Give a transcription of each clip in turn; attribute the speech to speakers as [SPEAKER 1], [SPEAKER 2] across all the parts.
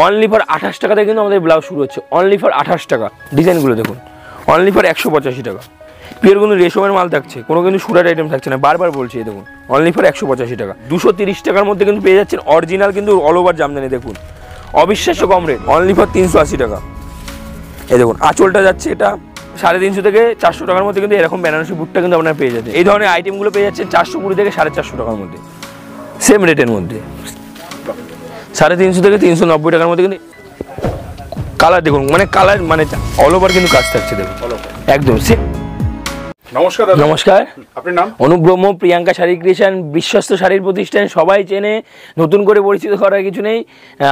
[SPEAKER 1] Only for 28 টাকা থেকে কিন্তু আমাদের ব্লাউজ শুরু হচ্ছে, অনলি ফর 28 টাকা। ডিজাইনগুলো দেখুন, অনলি ফর 185 টাকা। পিওর কিন্তু রেশমের মাল থাকছে, কোনো কিন্তু সুরাট আইটেম থাকছে না, বারবার বলছি। দেখুন অনলি ফর 185 টাকা। 230 টাকার মধ্যে কিন্তু পেয়ে যাচ্ছেন অরিজিনাল কিন্তু অল ওভার জামদানি। দেখুন অবিশ্বাস্য কম রেট, অনলি ফর 380 টাকা। এই দেখুন আঁচলটা যাচ্ছে এটা 350 থেকে 400 টাকার মধ্যে, কিন্তু এরকম বেনারসি বুটটা কিন্তু আপনারা পেয়ে যাচ্ছেন। এই ধরনের আইটেমগুলো পেয়ে যাচ্ছেন 420 থেকে 450 টাকার মধ্যে, সেম রেটের মধ্যে। 350 থেকে 390 টাকার মধ্যে কিন্তু কালার দেখুন, মানে কালার মানে অল ওভার কিন্তু কাজ থাকছে। দেখুন একদম সেম।
[SPEAKER 2] নমস্কার।
[SPEAKER 1] নমস্কার,
[SPEAKER 2] আপনার নাম?
[SPEAKER 1] অনুব্রহ্ম, প্রিয়াঙ্কা শাড়ি ক্রিয়েশন, বিশ্বস্ত শাড়ির প্রতিষ্ঠান, সবাই চেনে, নতুন করে পরিচিত করার কিছু নেই।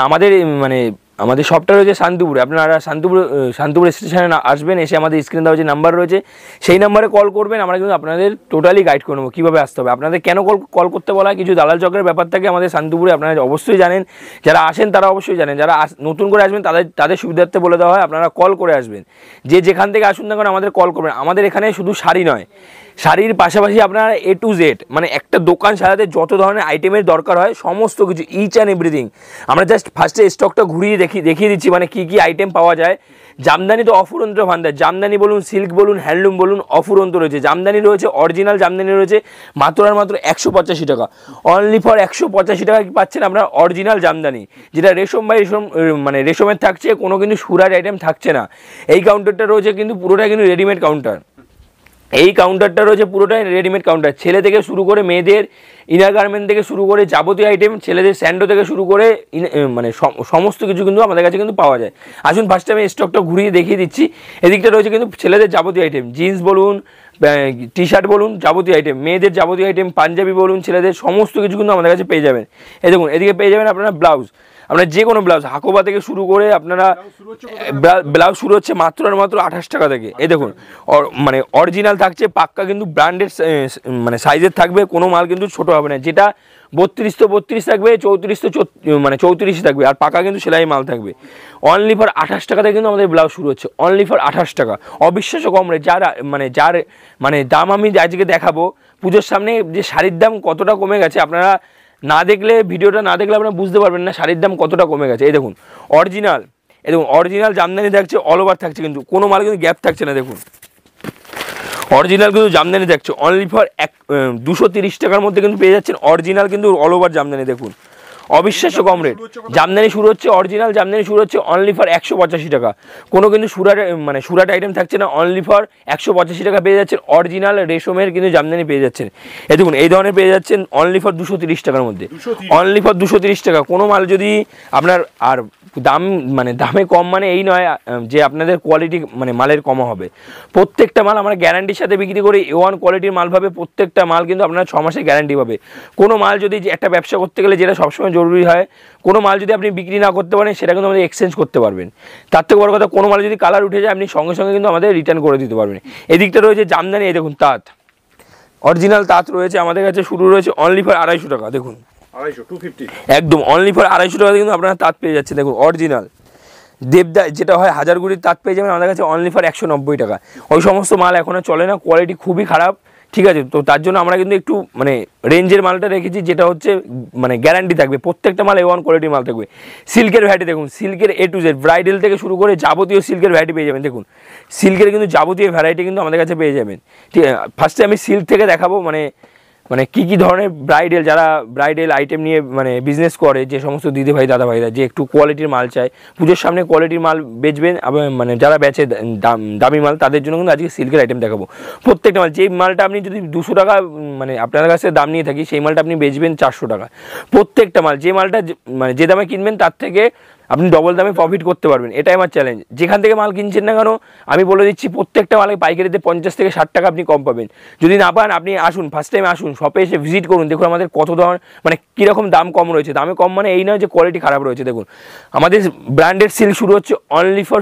[SPEAKER 1] আমাদের শপটা রয়েছে শান্তিপুরে। আপনারা শান্তিপুর স্টেশনে আসবেন, এসে আমাদের স্ক্রিনে দেওয়া যে নাম্বার রয়েছে সেই নাম্বারে কল করবেন। আমরা কিন্তু আপনাদের টোটালি গাইড করে নেবো কীভাবে আসতে হবে। আপনাদের কেন কল করতে বলা হয়, কিছু দালাল চক্রের ব্যাপার থাকে আমাদের শান্তিপুরে, আপনারা অবশ্যই জানেন। যারা আসেন তারা অবশ্যই জানেন, যারা নতুন করে আসবেন তাদের সুবিধার্থে বলে দেওয়া হয় আপনারা কল করে আসবেন। যেখান থেকে আসুন না কেন আমাদের কল করবেন। আমাদের এখানে শুধু শাড়ি নয়, শাড়ির পাশাপাশি আপনারা A to Z, মানে একটা দোকান সাজাতে যত ধরনের আইটেমের দরকার হয় সমস্ত কিছু, ইচ অ্যান্ড এভরিথিং। আমরা জাস্ট ফার্স্টে স্টকটা ঘুরিয়ে দেখিয়ে দিচ্ছি, মানে কী কী আইটেম পাওয়া যায়। জামদানি তো অফুরন্ত ভান্ডার, জামদানি বলুন, সিল্ক বলুন, হ্যান্ডলুম বলুন, অফুরন্ত রয়েছে। জামদানি রয়েছে, অরিজিনাল জামদানি রয়েছে মাত্র 185 টাকা। অনলি ফর 185 টাকা পাচ্ছেন আপনার অরিজিনাল জামদানি, যেটা রেশম বা রেশম মানে রেশমের থাকছে, কোনো কিন্তু সুরাট আইটেম থাকছে না। এই কাউন্টারটা রয়েছে কিন্তু পুরোটাই কিন্তু রেডিমেড কাউন্টার। এই কাউন্টারটা রয়েছে পুরোটাই রেডিমেড কাউন্টার। ছেলে থেকে শুরু করে মেয়েদের ইনার গার্মেন্ট থেকে শুরু করে যাবতীয় আইটেম, ছেলেদের স্যান্ডো থেকে শুরু করে মানে সমস্ত কিছু কিন্তু আমাদের কাছে কিন্তু পাওয়া যায়। আসুন ফার্স্ট আমি স্টকটা ঘুরিয়ে দেখিয়ে দিচ্ছি। এদিকটা রয়েছে কিন্তু ছেলেদের যাবতীয় আইটেম, জিন্স বলুন, টি শার্ট বলুন, যাবতীয় আইটেম, মেয়েদের যাবতীয় আইটেম, পাঞ্জাবি বলুন, ছেলেদের সমস্ত কিছু কিন্তু আমাদের কাছে পেয়ে যাবেন। এই দেখুন এদিকে পেয়ে যাবেন আপনারা ব্লাউজ, আপনার যে কোনো ব্লাউজ, হাকোবা থেকে শুরু করে আপনারা ব্লাউজ শুরু হচ্ছে মাত্র 28 টাকা থেকে। এই দেখুন মানে অরিজিনাল থাকছে, পাক্কা কিন্তু ব্র্যান্ডেড মানে সাইজের থাকবে, কোনো মাল কিন্তু ছোট হবে না। যেটা 32 তো 32 থাকবে, 34 তো 34 থাকবে, আর পাকা কিন্তু সেলাই মাল থাকবে। অনলি ফর 28 টাকা থেকে কিন্তু আমাদের ব্লাউজ শুরু হচ্ছে, অনলি ফর 28 টাকা। অবিশ্বাস্য কম রেট। যার দাম আমি আজকে দেখাবো, পুজোর সামনে যে শাড়ির দাম কতটা কমে গেছে, আপনারা না দেখলে, ভিডিওটা না দেখলে আপনারা বুঝতে পারবেন না শাড়ির দাম কতটা কমে গেছে। এই দেখুন অরিজিনাল, এই দেখুন অরিজিনাল জামদানি থাকছে, অল ওভার থাকছে, কিন্তু কোনো মাল কিন্তু গ্যাপ থাকছে না। দেখুন অরিজিনাল কিন্তু জামদানি থাকছে, অনলি ফর 230 টাকার মধ্যে কিন্তু পেয়ে যাচ্ছেন অরিজিনাল কিন্তু অল ওভার জামদানি। দেখুন অবিশ্বাস্য কম রেট। জামদানি শুরু হচ্ছে, অরিজিনাল জামদানি শুরু হচ্ছে অনলি ফর 185 টাকা। কোনো কিন্তু সুরাট আইটেম থাকছে না, অনলি ফর 185 টাকা পেয়ে যাচ্ছেন অরিজিনাল রেশমের কিন্তু জামদানি পেয়ে যাচ্ছেন। এই দেখুন এই ধরনের পেয়ে যাচ্ছেন অনলি ফর 230 টাকার মধ্যে, অনলি ফর 230 টাকা। কোনো মাল যদি আপনার আর দামে কম মানে এই নয় যে আপনাদের কোয়ালিটি মালের কমা হবে। প্রত্যেকটা মাল আমরা গ্যারান্টির সাথে বিক্রি করি, A1 কোয়ালিটির মাল পাবে। প্রত্যেকটা মাল কিন্তু আপনারা 6 মাসের গ্যারান্টি পাবে। কোনো মাল যদি একটা ব্যবসা করতে গেলে যেটা সবসময় জরুরি হয়, কোনো মাল যদি আপনি বিক্রি না করতে পারেন সেটা কিন্তু আমাদের এক্সচেঞ্জ করতে পারবেন। তার থেকে বড় কথা, কোনো মাল যদি কালার উঠে যায় আপনি সঙ্গে সঙ্গে কিন্তু আমাদের রিটার্ন করে দিতে পারবেন। এদিকটা রয়েছে জামদানি, এই দেখুন তাঁত, অরিজিনাল তাঁত রয়েছে আমাদের কাছে, শুরু রয়েছে অনলি ফর 250 টাকা। দেখুন
[SPEAKER 2] 250
[SPEAKER 1] একদম অনলি ফর 250 টাকা কিন্তু আপনারা তাঁত পেয়ে যাচ্ছেন। দেখুন অরিজিনাল দেবদা যেটা হয় হাজারগুড়ির তাঁত পেয়ে যাবেন আমাদের কাছে অনলি ফর 190 টাকা। ওই সমস্ত মাল এখন আর চলে না, কোয়ালিটি খুবই খারাপ, ঠিক আছে। তো তার জন্য আমরা কিন্তু একটু রেঞ্জের মালটা রেখেছি, যেটা হচ্ছে গ্যারান্টি থাকবে। প্রত্যেকটা মাল A1 কোয়ালিটির মাল থাকবে। সিল্কের ভ্যারাইটি দেখুন, সিল্কের A to Z, ব্রাইডাল থেকে শুরু করে যাবতীয় সিল্কের ভ্যারাইটি পেয়ে যাবেন। দেখুন সিল্কের কিন্তু যাবতীয় ভ্যারাইটি কিন্তু আমাদের কাছে পেয়ে যাবেন। ঠিক আছে, ফার্স্টে আমি সিল্ক থেকে দেখাবো, কী ধরনের যারা ব্রাইডাল আইটেম নিয়ে বিজনেস করে, যে সমস্ত দিদি ভাই দাদা ভাইরা যে একটু কোয়ালিটির মাল চায়, পুজোর সামনে কোয়ালিটির মাল বেচবেন, যারা বেচে দামি মাল, তাদের জন্য কিন্তু আজকে সিল্কের আইটেম দেখাবো। প্রত্যেকটা মাল, যেই মালটা আপনি যদি 200 টাকা আপনার কাছে দাম নিয়ে থাকি, সেই মালটা আপনি বেচবেন 400 টাকা। প্রত্যেকটা মাল, যে মালটা যে দামে কিনবেন তার থেকে আপনি ডবল দামে প্রফিট করতে পারবেন, এটাই আমার চ্যালেঞ্জ। যেখান থেকে মাল কিনছেন না কেন আমি বলে দিচ্ছি, প্রত্যেকটা মালে পাইকারিতে 50 থেকে 60 টাকা আপনি কম পাবেন। যদি না পান আপনি আসুন, ফার্স্ট টাইম আসুন, শপে এসে ভিজিট করুন, দেখুন আমাদের কত ধরনের কীরকম দাম কম রয়েছে। দামে কম এই নয় যে কোয়ালিটি খারাপ রয়েছে। দেখুন আমাদের ব্র্যান্ডেড সিল্ক শুরু হচ্ছে অনলি ফর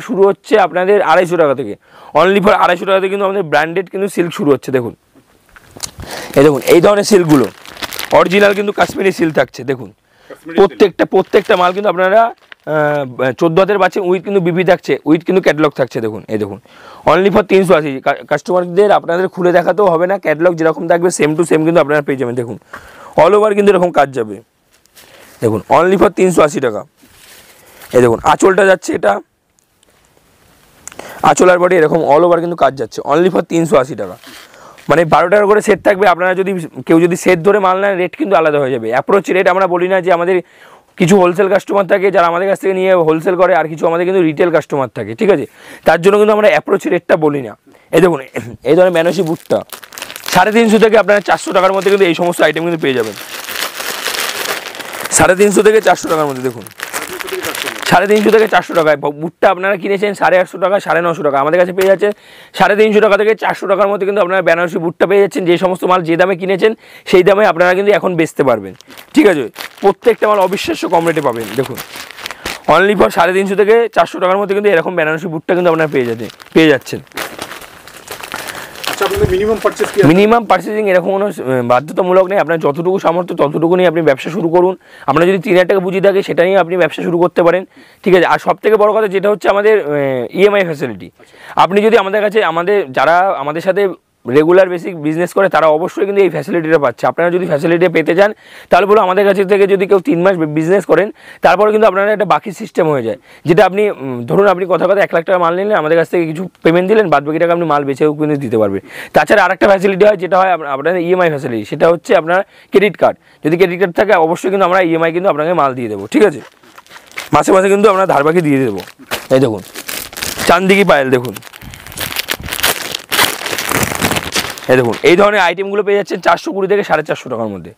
[SPEAKER 1] আপনাদের 250 টাকা থেকে, অনলি ফর 250 টাকা থেকে কিন্তু আমাদের ব্র্যান্ডেড কিন্তু সিল্ক শুরু হচ্ছে। দেখুন এই ধরনের সিল্কগুলো অরিজিনাল কিন্তু কাশ্মীরি সিল্ক থাকছে। দেখুন প্রত্যেকটা মাল কিন্তু আপনারা 14 হাতের পাচ্ছেন, উইথ কিন্তু বিপি থাকছে, উইথ কিন্তু ক্যাটালগ থাকছে। দেখুন এই দেখুন অনলি ফর 380। কাস্টমারদের আপনাদের খুলে দেখাতেও হবে না, ক্যাটালগ যেরকম থাকবে সেম টু সেম কিন্তু আপনারা পেয়ে যাবেন। দেখুন অল ওভার কিন্তু এরকম কাজ যাবে। দেখুন অনলি ফর 380 টাকা। এই দেখুন আঁচলটা যাচ্ছে, এটা আঁচল আর বডি এরকম অল ওভার কিন্তু কাজ যাচ্ছে, অনলি ফর 380 টাকা। মানে 12 টাকা করে সেট থাকবে। আপনারা যদি কেউ যদি সেট ধরে মাল নেন রেট কিন্তু আলাদা হয়ে যাবে। অ্যাপ্রোচ রেট আমরা বলি না, যে আমাদের কিছু হোলসেল কাস্টমার থাকে যারা আমাদের কাছ থেকে নিয়ে হোলসেল করে, আর কিছু আমাদের কিন্তু রিটেল কাস্টমার থাকে, ঠিক আছে? তার জন্য কিন্তু আমরা অ্যাপ্রোচ রেটটা বলি না। এই দেখুন এই ধরনের বেনারসি বুটটা 350 থেকে আপনারা 400 টাকার মধ্যে কিন্তু এই সমস্ত আইটেম কিন্তু পেয়ে যাবেন। 350 থেকে 400 টাকার মধ্যে দেখুন, 350 থেকে 400 টাকায় বুটটা আপনারা কিনেছেন 850 টাকা 950 টাকা, আমাদের কাছে পেয়ে যাচ্ছেন 350 টাকা থেকে 400 টাকার মধ্যে কিন্তু আপনারা বেনারসি বুটটা পেয়ে যাচ্ছেন। যে সমস্ত মাল যে দামে কিনেছেন সেই দামে আপনারা কিন্তু এখন বেচতে পারবেন, ঠিক আছে? প্রত্যেকটা মাল অবিশ্বাস্য কম রেটে পাবেন। দেখুন অনলি ফর 350 থেকে 400 টাকার মধ্যে কিন্তু এরকম বেনারসি বুটটা কিন্তু আপনারা পেয়ে যাচ্ছেন। মিনিমাম পারচেজিং এরকম কোনো বাধ্যতামূলক নেই, আপনার যতটুকু সামর্থ্য ততটুকু নিয়ে আপনি ব্যবসা শুরু করুন। আপনার যদি 3000 টাকা পুঁজি থাকে সেটা নিয়ে আপনি ব্যবসা শুরু করতে পারেন, ঠিক আছে? আর সব থেকে বড় কথা যেটা হচ্ছে আমাদের ইএমআই ফ্যাসিলিটি। আপনি যদি আমাদের কাছে যারা আমাদের সাথে রেগুলার বেসিক বিজনেস করে তারা অবশ্যই কিন্তু এই ফ্যাসিলিটিটা পাচ্ছে। আপনারা যদি ফ্যাসিলিটি পেতে চান তাহলে বলো আমাদের কাছে থেকে যদি কেউ 3 মাস বিজনেস করেন তারপরে কিন্তু আপনারা একটা বাকি সিস্টেম হয়ে যায়, যেটা আপনি ধরুন আপনি কথা 1 লাখ টাকা মাল নিলেন, আমাদের কাছ থেকে কিছু পেমেন্ট দিলেন, বাদ বাকি টাকা আপনি মাল বেচেও কিন্তু দিতে পারবেন। তাছাড়া আরেকটা ফ্যাসিলিটি হয় যেটা হয় আপনাদের ইএমআই ফ্যাসিলিটি, সেটা হচ্ছে আপনার ক্রেডিট কার্ড। যদি ক্রেডিট কার্ড থাকে অবশ্যই কিন্তু আমরা ইএমআই কিন্তু আপনাকে মাল দিয়ে দেবো, ঠিক আছে? মাসে মাসে কিন্তু আমরা ধার বাকি দিয়ে দেবো। এই দেখুন চান্দিকি পায়েল, দেখুন এই দেখুন এই ধরনের আইটেমগুলো পেয়ে যাচ্ছেন 420 থেকে 450 টাকার মধ্যে।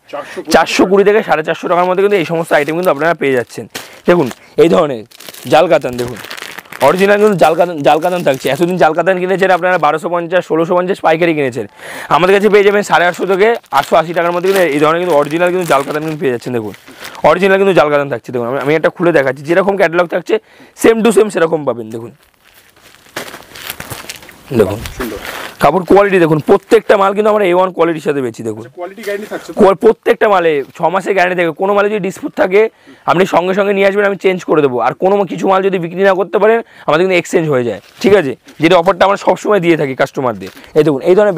[SPEAKER 1] 420 থেকে 450 টাকার মধ্যে কিন্তু এই সমস্ত আইটেম কিন্তু আপনারা পেয়ে যাচ্ছেন। দেখুন এই ধরনের জাল কাতান, দেখুন অরিজিনাল কিন্তু জাল কাতান থাকছে। এতদিন জাল কাতান কিনেছেন আপনারা 1250 1650 পাইকারি কিনেছেন, আমাদের কাছে পেয়ে যাবেন 850 থেকে 880 টাকার মধ্যে কিন্তু এই ধরনের কিন্তু অরিজিনাল কিন্তু জাল কাতান কিন্তু পেয়ে যাচ্ছেন। দেখুন অরিজিনাল কিন্তু জাল কাতান থাকছে, দেখুন আমি একটা খুলে দেখাচ্ছি, যেরকম ক্যাটালগ থাকছে সেম টু সেম সেরকম পাবেন। দেখুন দেখুন কাপড় কোয়ালিটি দেখুন, প্রত্যেকটা মাল কিন্তু আমরা A1 কোয়ালিটির সাথে বেচি। দেখুন প্রত্যেকটা মালে 6 মাসের গ্যারান্টি থাকে। কোনো মালে যদি ডিসপুট থাকে আপনি সঙ্গে সঙ্গে নিয়ে আসবেন, আমি চেঞ্জ করে দেবো। আর কোনো কিছু মাল যদি বিক্রি না করতে পারেন আমাদের কিন্তু এক্সচেঞ্জ হয়ে যায়, ঠিক আছে? যেটা অফারটা আমরা সবসময় দিয়ে থাকি কাস্টমারদের। এই দেখুন এই ধরনের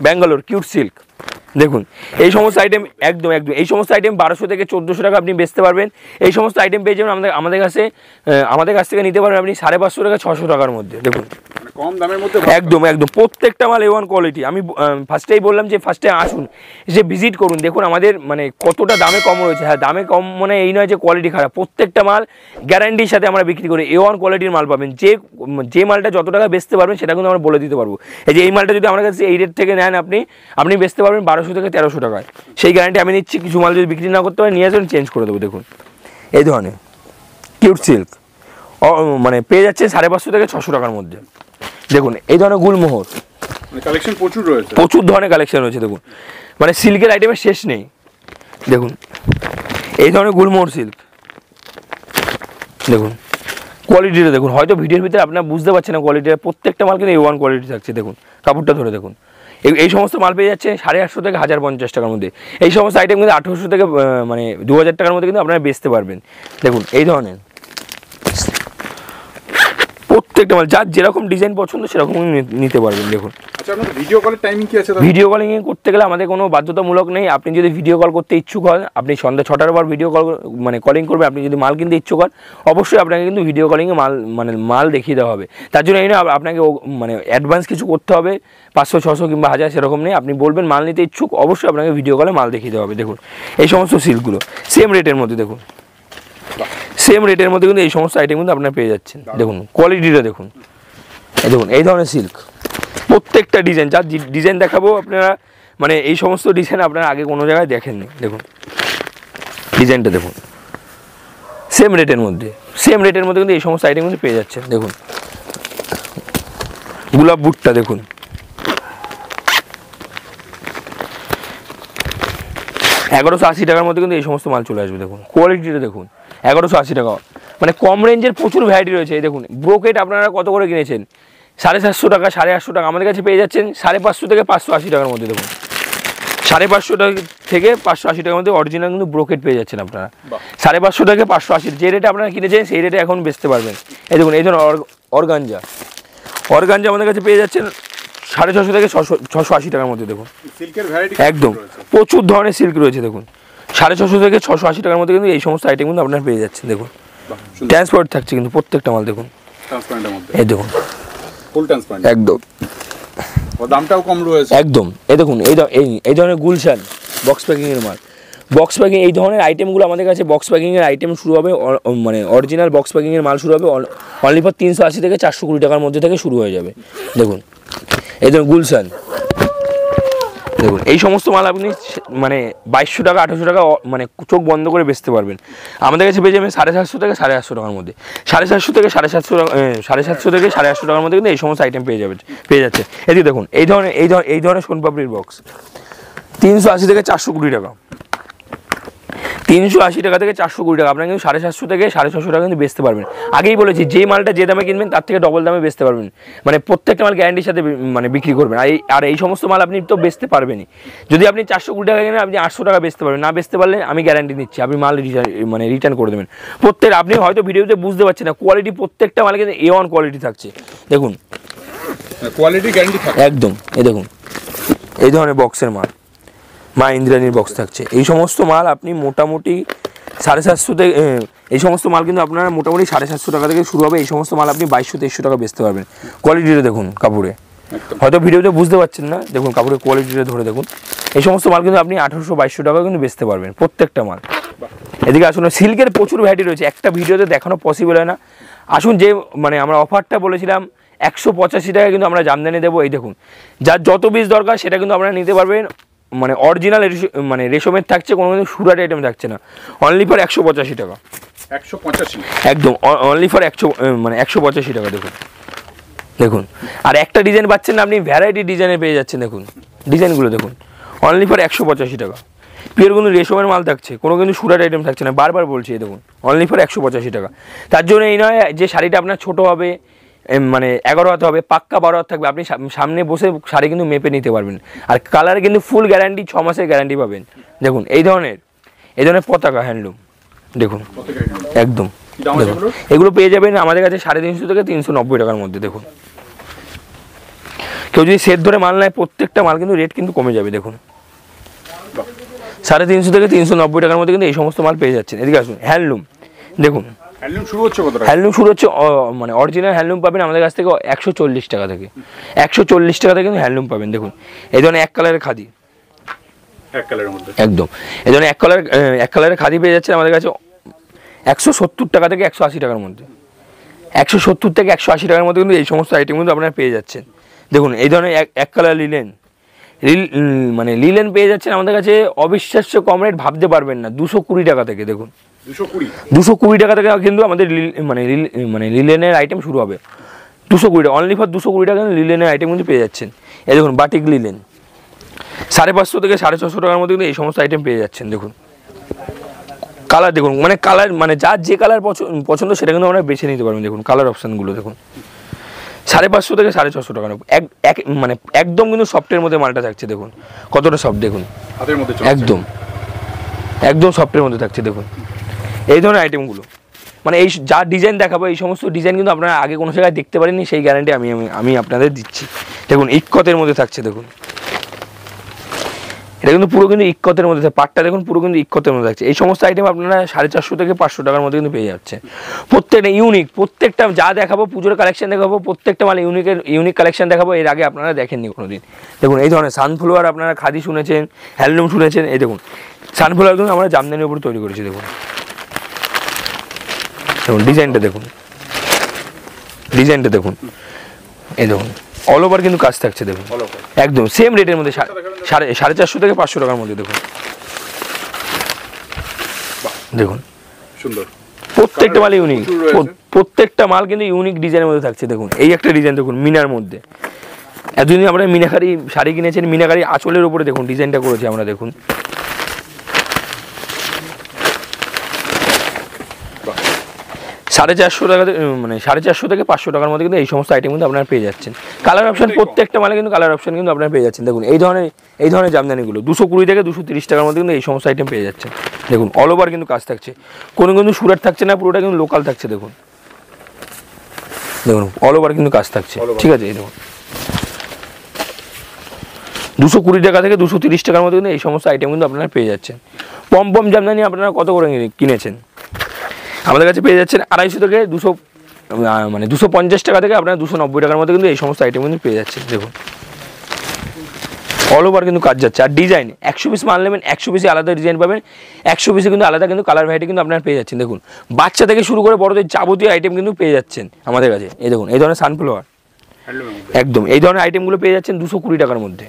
[SPEAKER 1] ব্যাঙ্গালোর কিউট সিল্ক, দেখুন এই সমস্ত আইটেম একদম এই সমস্ত আইটেম 1200 থেকে 1400 টাকা আপনি বেচতে পারবেন। এই সমস্ত আইটেম পেয়ে যাবেন আমাদের কাছ থেকে নিতে পারবেন আপনি 550 টাকা 600 টাকার মধ্যে। দেখুন
[SPEAKER 2] কম দামের মধ্যে
[SPEAKER 1] একদম প্রত্যেকটা মাল A1 কোয়ালিটি। আমি ফার্স্টেই বললাম যে ফার্স্টে আসুন, এসে ভিজিট করুন, দেখুন আমাদের মানে কতটা দামে কম রয়েছে। হ্যাঁ দামে কম মানে এই নয় যে কোয়ালিটি খারাপ, প্রত্যেকটা মাল গ্যারান্টির সাথে আমরা বিক্রি করি। A1 কোয়ালিটির মাল পাবেন, যে মালটা যত টাকা বেচতে পারবেন সেটা কিন্তু আমরা বলে দিতে পারবো। এই যে এই মালটা যদি আমার কাছে এই রেট থেকে নেন আপনি বেচতে পারবেন 1200 থেকে 1300 টাকায়, সেই গ্যারান্টি আমি নিচ্ছি। কিছু মাল যদি বিক্রি না করতে পারেন নিয়ে আসবেন, চেঞ্জ করে দেবো। দেখুন এই ধরনের কিউট সিল্ক মানে পেয়ে যাচ্ছে 550 থেকে 600 টাকার মধ্যে। দেখুন এই ধরনের গুলমোহর
[SPEAKER 2] কালেকশন প্রচুর রয়েছে,
[SPEAKER 1] প্রচুর ধরনের কালেকশন রয়েছে। দেখুন মানে সিল্কের আইটেমের শেষ নেই। দেখুন এই ধরনের গুলমোহর সিল্ক, দেখুন কোয়ালিটিটা দেখুন। হয়তো ভিডিওর ভিতরে আপনারা বুঝতে পারছেন না কোয়ালিটিটা, প্রত্যেকটা মাল কিন্তু A1 কোয়ালিটি থাকছে। দেখুন কাপড়টা ধরে দেখুন, এই সমস্ত মাল পেয়ে যাচ্ছে 850 থেকে 1050 টাকার মধ্যে। এই সমস্ত আইটেম কিন্তু 1800 থেকে মানে 2000 টাকার মধ্যে কিন্তু আপনারা বেচতে পারবেন। দেখুন এই ধরনের প্রত্যেকটা মাল যার যেরকম ডিজাইন পছন্দ সেরকম নিতে পারবেন। দেখুন
[SPEAKER 2] ভিডিও কলের টাইমিং কি আছে?
[SPEAKER 1] ভিডিও কলিং করতে গেলে আমাদের কোনো বাধ্যতামূলক নেই। আপনি যদি ভিডিও কল করতে ইচ্ছুক হন, আপনি সন্ধ্যা 6টার পর ভিডিও কল মানে কলিং করবে। আপনি যদি মাল কিনতে ইচ্ছুক হন অবশ্যই আপনাকে কিন্তু ভিডিও কলিংয়ে মাল দেখিয়ে দেওয়া হবে। তার জন্য এই না আপনাকে মানে অ্যাডভান্স কিছু করতে হবে 500 600 কিংবা 1000 সেরকম নেই। আপনি বলবেন মাল নিতে ইচ্ছুক, অবশ্যই আপনাকে ভিডিও কলে মাল দেখিয়ে দেওয়া হবে। দেখুন এই সমস্ত সিল্কগুলো সেম রেটের মধ্যে, দেখুন সেম রেটের মধ্যে কিন্তু এই সমস্ত আইটেম কিন্তু আপনারা পেয়ে যাচ্ছেন। দেখুন কোয়ালিটিটা দেখুন, এই দেখুন এই ধরনের সিল্ক প্রত্যেকটা ডিজাইন, যার ডিজাইন দেখাবো আপনারা মানে এই সমস্ত ডিজাইন আপনারা আগে কোনো জায়গায় দেখেননি। দেখুন ডিজাইনটা দেখুন সেম রেটের মধ্যে কিন্তু এই সমস্ত আইটেম কিন্তু পেয়ে যাচ্ছেন। দেখুন গোলাপ বুটটা দেখুন, $1180 টাকার মধ্যে কিন্তু এই সমস্ত মাল চলে আসবে। দেখুন কোয়ালিটিটা দেখুন 1180 টাকা, মানে কম রেঞ্জের প্রচুর ভ্যারাইটি রয়েছে। এই দেখুন ব্রোকেট আপনারা কত করে কিনেছেন? 750 টাকা 850 টাকা, আমাদের কাছে পেয়ে যাচ্ছেন 550 থেকে 580 টাকার মধ্যে। দেখুন 550 টাকা থেকে 580 টাকার মধ্যে অরিজিনাল কিন্তু ব্রোকেট পেয়ে যাচ্ছেন আপনারা। 550 থেকে 580 যে রেটে আপনারা কিনেছেন সেই রেটে এখন বেচতে পারবেন। এই দেখুন এই ধরনের অর্গানজা আমাদের কাছে পেয়ে যাচ্ছেন 650 থেকে 680 টাকার মধ্যে। দেখুন একদম প্রচুর ধরনের সিল্ক রয়েছে। দেখুন 650 থেকে 680 টাকার মধ্যে কিন্তু এই সমস্ত আইটেম কিন্তু আপনারা পেয়ে যাচ্ছেন। দেখুন ট্রান্সপারেন্ট থাকছে কিন্তু প্রত্যেকটা মাল দেখুন,
[SPEAKER 2] ট্রান্সপারেন্টের মধ্যে
[SPEAKER 1] এই দেখুন
[SPEAKER 2] ফুল ট্রান্সপারেন্ট
[SPEAKER 1] একদম,
[SPEAKER 2] ও দামটাও কম রয়েছে
[SPEAKER 1] একদম। এই দেখুন এই ধরনের গুলশান বক্স প্যাকিংয়ের মাল, বক্স প্যাকিং এই ধরনের আইটেমগুলো আমাদের কাছে বক্স প্যাকিংয়ের আইটেম শুরু হবে, মানে অরিজিনাল বক্স প্যাকিংয়ের মাল শুরু হবে অনলি ফর 380 থেকে 420 টাকার মধ্যে থেকে শুরু হয়ে যাবে। দেখুন এই ধরুন গুলশান, দেখুন এই সমস্ত মাল আপনি মানে 2200 টাকা 1800 টাকা মানে চোখ বন্ধ করে বেচতে পারবেন। আমাদের কাছে পেয়ে যাবেন 750 থেকে 850 টাকার মধ্যে, 750 থেকে 750 টাকা 750 থেকে 850 টাকার মধ্যে কিন্তু এই সমস্ত আইটেম পেয়ে যাচ্ছে। এদিকে দেখুন এই ধরনের সোনপাপড়ির বক্স 380 থেকে 420 টাকা, 380 টাকা থেকে 420 টাকা আপনারা কিন্তু 750 থেকে 650 টাকা কিন্তু বেচতে পারবেন। আগেই বলেছি যে মালটা যে দামে কিনবেন তার থেকে ডবল দামে বেচতে পারবেন, মানে প্রত্যেকটা মাল গ্যারান্টির সাথে মানে বিক্রি করবেন। আর এই সমস্ত মাল আপনি তো বেচতে পারবেনই, যদি আপনি 420 টাকা কিনেন আপনি 800 টাকা বেচতে পারবেন, না বেচতে পারলে আমি গ্যারান্টি নিচ্ছি আপনি মাল মানে রিটার্ন করে দেবেন। আপনি হয়তো ভিডিওতে বুঝতে পারছেন না, কোয়ালিটি প্রত্যেকটা মালে কিন্তু A1 কোয়ালিটি থাকছে। দেখুন
[SPEAKER 2] কোয়ালিটি গ্যারান্টি থাকে
[SPEAKER 1] একদম, এই দেখুন এই ধরনের বক্সের মাল মা ইন্দ্রাণীর বক্স থাকছে। এই সমস্ত মাল আপনি মোটামুটি 750 থেকে এই সমস্ত মাল কিন্তু আপনারা মোটামুটি 750 টাকা থেকে শুরু হবে। এই সমস্ত মাল আপনি 2200-2300 টাকা বেচতে পারবেন। কোয়ালিটিটা দেখুন কাপড়ে, হয়তো ভিডিওতে বুঝতে পারছেন না, দেখুন কাপড়ের কোয়ালিটিটা ধরে দেখুন। এই সমস্ত মাল কিন্তু আপনি 1800-2200 টাকা কিন্তু বেচতে পারবেন প্রত্যেকটা মাল। এদিকে আসুন, সিল্কের প্রচুর ভ্যারাইটি রয়েছে, একটা ভিডিওতে দেখানো পসিবল হয় না। আসুন, যে মানে আমরা অফারটা বলেছিলাম 185 টাকা কিন্তু আমরা জামদানি দেবো। এই দেখুন যার যত পিস দরকার সেটা কিন্তু আপনারা নিতে পারবেন, মানে অরিজিনাল মানে রেশমের থাকছে, কোনো কিন্তু সুরাট আইটেম থাকছে না, অনলি ফর 185 টাকা,
[SPEAKER 2] 185
[SPEAKER 1] একদম অনলি ফর 185 টাকা। দেখুন দেখুন আর একটা ডিজাইন পাচ্ছেন না আপনি, ভ্যারাইটি ডিজাইনে পেয়ে যাচ্ছেন। দেখুন ডিজাইনগুলো দেখুন, অনলি ফর 185 টাকা। পিওর কিন্তু রেশমের মাল থাকছে, কোনো কিন্তু সুরাট আইটেম থাকছে না, বারবার বলছি। দেখুন অনলি ফর 185 টাকা। তার জন্য এই নয় যে শাড়িটা আপনার ছোটো হবে, মানে 11 হাত হবে, পাক্কা 12 হাত থাকবে, আপনি সামনে বসে শাড়ি কিন্তু মেপে নিতে পারবেন। আর কালার কিন্তু ফুল গ্যারান্টি, 6 মাসের গ্যারান্টি পাবেন। দেখুন এই ধরনের পতাকা হ্যান্ডলুম দেখুন একদম, এগুলো পেয়ে যাবেন আমাদের কাছে 350 থেকে 390 টাকার মধ্যে। দেখুন কেউ যদি সেট ধরে মাল নেয় প্রত্যেকটা মাল কিন্তু রেট কিন্তু কমে যাবে। দেখুন 350 থেকে 390 টাকার মধ্যে কিন্তু এই সমস্ত মাল পেয়ে যাচ্ছেন। এদিকে আসুন, হ্যান্ডলুম দেখুন,
[SPEAKER 2] হ্যান্ডলুম শুরু হচ্ছে কত টাকা?
[SPEAKER 1] হ্যান্ডলুম শুরু হচ্ছে মানে অরিজিনাল হ্যান্ডলুম পাবেন আমাদের কাছ থেকে 140 টাকা থেকে, 140 টাকা থেকে কিন্তু হ্যান্ডলুম পাবেন। দেখুন এই ধরনের এক কালারের খাদি,
[SPEAKER 2] এক কালারের মধ্যে
[SPEAKER 1] একদম এই ধরনের এক কালারের খাদি পেয়ে যাচ্ছে আমাদের কাছে 170 টাকা থেকে 180 টাকার মধ্যে, 170 থেকে 180 টাকার মধ্যে কিন্তু এই সমস্ত আইটেম কিন্তু আপনারা পেয়ে যাচ্ছেন। দেখুন এই ধরনের এক কালার লিলেন পেয়ে যাচ্ছেন আমাদের কাছে অবিশ্বাস্য কম রেট, ভাবতে পারবেন না, 220 টাকা থেকে। দেখুন 220 টাকা থেকে কিন্তু আমাদের লিলেনের আইটেম শুরু হবে। 220 টাকা, অনলি ফর 220 টাকা লিলেনের আইটেম কিন্তু পেয়ে যাচ্ছেন। এই দেখুন বাটিক লিলেন 550 থেকে 650 টাকার মধ্যে কিন্তু এই সমস্ত আইটেম পেয়ে যাচ্ছেন। দেখুন কালার দেখুন, মানে যার যে কালার পছন্দ সেটা কিন্তু আমরা বেছে নিতে পারবেন। দেখুন কালার অপশানগুলো দেখুন, 550 থেকে 650 টাকা, মানে একদম কিন্তু সফটের মধ্যে মালটা থাকছে। দেখুন কতটা সফট, দেখুন একদম সফটের মধ্যে থাকছে। দেখুন এই ধরনের আইটেমগুলো, মানে এই যা ডিজাইন দেখাবো এই সমস্ত ডিজাইন কিন্তু আপনারা আগে কোনো জায়গায় দেখতে পারেননি, সেই গ্যারান্টি আমি আপনাদের দিচ্ছি। দেখুন ইক্কতের মধ্যে থাকছে। দেখুন এটা কিন্তু পুরো কিন্তু ইক্কতের মধ্যে থাকে, পাটটা দেখুন পুরো কিন্তু ইক্কতের মধ্যে থাকছে। এই সমস্ত আইটেম আপনারা 450 থেকে 500 টাকার মধ্যে কিন্তু পেয়ে যাচ্ছে। প্রত্যেকটা ইউনিক, প্রত্যেকটা যা দেখাবো পুজোর কালেকশন দেখাবো, প্রত্যেকটা মানে ইউনিক কালেকশন দেখাবো, এর আগে আপনারা দেখেননি কোনোদিন। দেখুন এই ধরনের সানফ্লাওয়ার, আপনারা খাদি শুনেছেন, হ্যান্ডলুম শুনেছেন, এই দেখুন সানফ্লাওয়ার কিন্তু আমরা জামদানির উপর তৈরি করেছি। দেখুন ডিজাইনটা দেখুন, এই দেখুন অল ওভার কিন্তু কাজ থাকছে। দেখুন একদম সেম রেটের মধ্যে 450 থেকে 500 টাকার মধ্যে। দেখুন সুন্দর, প্রত্যেকটা মাল ইউনিক, প্রত্যেকটা মাল কিন্তু ইউনিক ডিজাইনের মধ্যে থাকছে। দেখুন এই একটা ডিজাইন দেখুন মিনার মধ্যে, এতদিন আমরা মিনাকারি শাড়ি কিনেছেন, মিনাকারি আঁচলের উপরে দেখুন ডিজাইনটা করেছি আমরা। দেখুন 450 টাকা, মানে 450 থেকে 500 টাকার মধ্যে কিন্তু এই সমস্ত আইটেম কিন্তু আপনারা পেয়ে যাচ্ছেন। কালার অপশন প্রত্যেকটা মালে কিন্তু কালার অপশন কিন্তু আপনারা পেয়ে যাচ্ছেন। দেখুন এই ধরনের জামদানিগুলো 220 থেকে 230 টাকার মধ্যে কিন্তু এই সমস্ত আইটেম পেয়ে যাচ্ছেন। দেখুন অল ওভার কিন্তু কাজ থাকছে, কোনো কিন্তু সুরাট থাকছে না, পুরোটা কিন্তু লোকাল থাকছে। দেখুন অল ওভার কিন্তু কাজ থাকছে, ঠিক আছে। এই দেখুন 220 টাকা থেকে 230 টাকার মধ্যে কিন্তু এই সমস্ত আইটেম কিন্তু আপনারা পেয়ে যাচ্ছেন। পম জামদানি আপনারা কত করে কিনেছেন? আমাদের কাছে পেয়ে যাচ্ছেন 250 থেকে 200 মানে 250 টাকা থেকে আপনারা 290 টাকার মধ্যে কিন্তু এই সমস্ত আইটেম কিন্তু পেয়ে যাচ্ছেন। দেখুন অল ওভার কিন্তু কাজ যাচ্ছে। আর ডিজাইন 100 পিস মাল নেবেন, 100 পিসে আলাদা ডিজাইন পাবেন, 100 পিসে কিন্তু আলাদা কিন্তু কালার ভ্যারাইটি কিন্তু আপনারা পেয়ে যাচ্ছেন। দেখুন বাচ্চা থেকে শুরু করে বড়দের যাবতীয় আইটেম কিন্তু পেয়ে যাচ্ছেন আমাদের কাছে। এই দেখুন এই ধরনের সানফ্লাওয়ার একদম এই ধরনের আইটেমগুলো পেয়ে যাচ্ছেন 220 টাকার মধ্যে।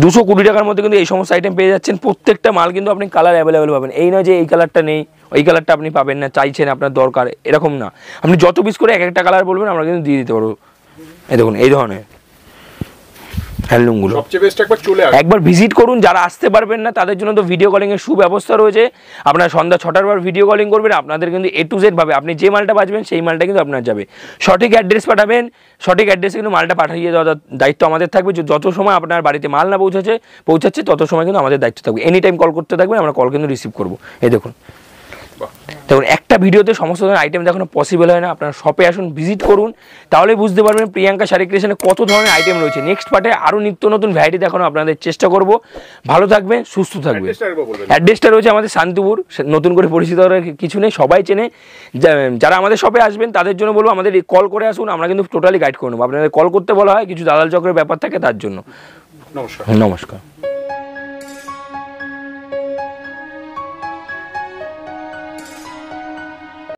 [SPEAKER 1] 220 টাকার মধ্যে কিন্তু এই সমস্ত আইটেম পেয়ে যাচ্ছেন। প্রত্যেকটা মাল কিন্তু আপনি কালার অ্যাভেলেবেল পাবেন। এই নয় যে এই কালারটা নেই, ওই কালারটা আপনি পাবেন না, চাইছেন আপনার দরকার, এরকম না। আপনি যত পিস করে এক একটা কালার বলবেন আমরা কিন্তু দিয়ে দিতে পারবো। এই দেখুন এই ধরনের হ্যান্ডলুমগুলো
[SPEAKER 2] সবচেয়ে বেস্ট একবার চলে আসুন,
[SPEAKER 1] একবার ভিজিট করুন। যারা আসতে পারবেন না তাদের জন্য তো ভিডিও কলিং এর সুব্যবস্থা রয়েছে। আপনার সন্ধ্যা 6টার পর ভিডিও কলিং করবেন, আপনাদের কিন্তু A to Z ভাবে আপনি যে মালটা বাঁচবেন সেই মালটা কিন্তু আপনার যাবে। সঠিক অ্যাড্রেস পাঠাবেন, সঠিক অ্যাড্রেসে কিন্তু মালটা পাঠিয়ে দেওয়ার দায়িত্ব আমাদের থাকবে। যত সময় আপনার বাড়িতে মাল না পৌঁছাচ্ছে তত সময় কিন্তু আমাদের দায়িত্ব থাকবে। এনি টাইম কল করতে থাকবেন, আমরা কল কিন্তু রিসিভ করবো। এই দেখুন দেখুন একটা ভিডিওতে সমস্ত ধরনের আইটেম দেখানো পসিবল হয় না। আপনারা শপে আসুন, ভিজিট করুন, তাহলে বুঝতে পারবেন প্রিয়াঙ্কা শাড়ি ক্রিয়েশনে কত ধরনের আইটেম রয়েছে। নেক্সট পার্টে আরও নিত্য নতুন ভ্যারাইটি দেখানো আপনাদের চেষ্টা করব। ভালো থাকবেন, সুস্থ থাকবেন। অ্যাড্রেসটা রয়েছে আমাদের শান্তিপুর, নতুন করে পরিচিত হওয়ার কিছু নেই, সবাই চেনে। যারা আমাদের শপে আসবেন তাদের জন্য বলবো আমাদের কল করে আসুন, আমরা কিন্তু টোটালি গাইড করে নেবো। আপনাদের কল করতে বলা হয়, কিছু দালাল চক্রের ব্যাপার থাকে তার জন্য।
[SPEAKER 2] নমস্কার।
[SPEAKER 1] নমস্কার।